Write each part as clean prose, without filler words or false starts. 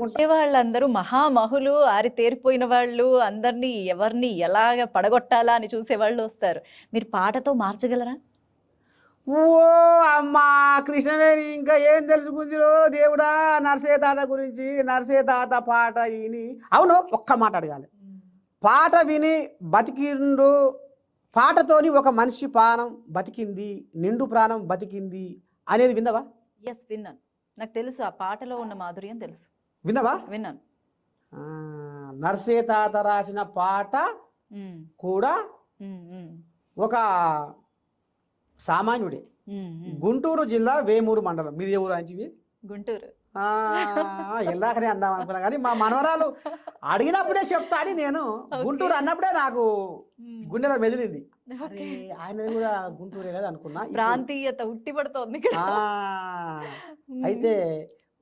అనుకుంటా. వాళ్ళందరూ మహామహులు, ఆరితేరిపోయిన వాళ్ళు, అందరినీ ఎవరిని ఎలాగ పడగొట్టాలా అని చూసేవాళ్ళు వస్తారు. మీరు పాటతో మార్చగలరా? ఓ అమ్మా కృష్ణవేణి ఇంకా ఏం తెలుసుకుందిరో దేవుడా నరసయ్య తాత గురించి. నరసయ్య తాత పాట విని, అవును ఒక్క మాట అడగాలి, పాట విని బతికిండు, పాటతోని ఒక మనిషి ప్రాణం బతికింది, నిండు ప్రాణం బతికింది అనేది విన్నవా? ఎస్, విన్నాను. నాకు తెలుసు, ఆ పాటలో ఉన్న మాధుర్యం తెలుసు. విన్నవా? విన్నాను. నరసయ్య తాత రాసిన పాట కూడా ఒక సామాన్యుడే. గుంటూరు జిల్లా వేమూరు మండలం. మీది ఏ ఊరు అంచివి? గుంటూరు. ఎల్లాకనే అందాం అనుకున్నా కానీ మా మనవరాలు అడిగినప్పుడే చెప్తా అని నేను గుంటూరు అన్నప్పుడే నాకు గుండెలో మెదిలింది. అరే ఆయన కూడా గుంటూరే కదా అనుకున్నా. ప్రాంతీయత ఉట్టిపడుతోంది. అయితే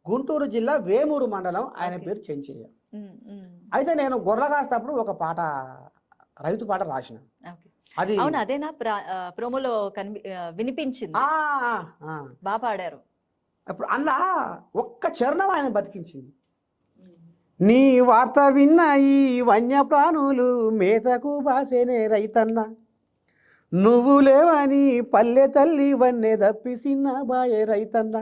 గుంటూరు జిల్లా వేమూరు మండలం, ఆయన పేరు చెంచయ్య. అయితే నేను గొర్రె కాసేటప్పుడు ఒక పాట, రైతు పాట రాసిన. అది అదేనా ప్రోమోలో వినిపించింది, బాగా పాడారు. అప్పుడు అలా ఒక్క చరణం ఆయన బతికించింది. నీ వార్త విన్న ఈ వన్య ప్రాణులు మేతకు బాసేనే రైతన్న, నువ్వు లేవని పల్లె తల్లి వన్నె దప్పిసిన్న బాయే రైతన్న,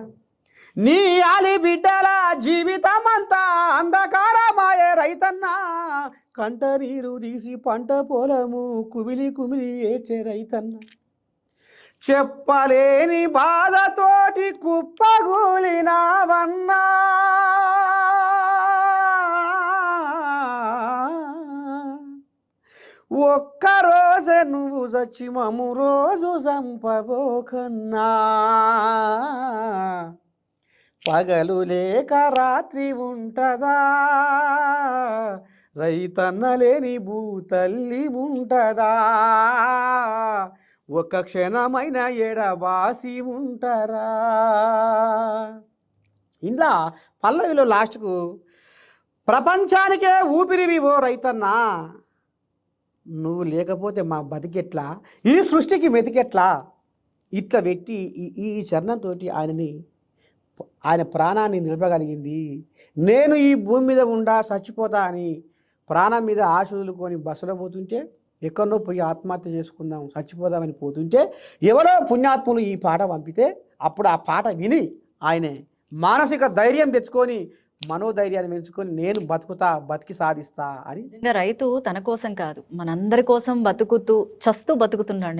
నీ ఆలి బిడ్డల జీవితమంతా అంధకారమాయే రైతన్న, కంట నీరు తీసి పంట పొలము కుమిలి కుమిలి ఏడ్చే రైతన్న, చెప్పలేని బాధతోటి కుప్పగూలినావన్నా, ఒక్కరోజే నువ్వు చచ్చి మము రోజు సంపబోకన్నా, పగలు లేక రాత్రి ఉంటదా, రైతన్న లేని భూతల్లి ఉంటదా, ఒక క్షణమైన ఎడబాసి ఉంటారా. ఇలా పల్లవిలో లాస్ట్కు ప్రపంచానికే ఊపిరివి ఓ రైతన్నా, నువ్వు లేకపోతే మా బతికెట్లా, ఈ సృష్టికి మెతికెట్లా, ఇట్లా పెట్టి ఈ చరణంతో ఆయన ప్రాణాన్ని నిలపగలిగింది. నేను ఈ భూమి మీద ఉండా చచ్చిపోతా అని ప్రాణం మీద ఆశ వదులుకొని బస్సులో పోతుంటే, ఎక్కడో పోయి ఆత్మహత్య చేసుకుందాం చచ్చిపోదామని పోతుంటే, ఎవరో పుణ్యాత్ములు ఈ పాట పంపితే అప్పుడు ఆ పాట విని ఆయనే మానసిక ధైర్యం తెచ్చుకొని, మనోధైర్యాన్ని పెంచుకొని, నేను బతుకుతా, బతికి సాధిస్తా అని. రైతు తన కోసం కాదు, మనందరి కోసం బతుకుతూ చస్తూ బతుకుతున్నాడు.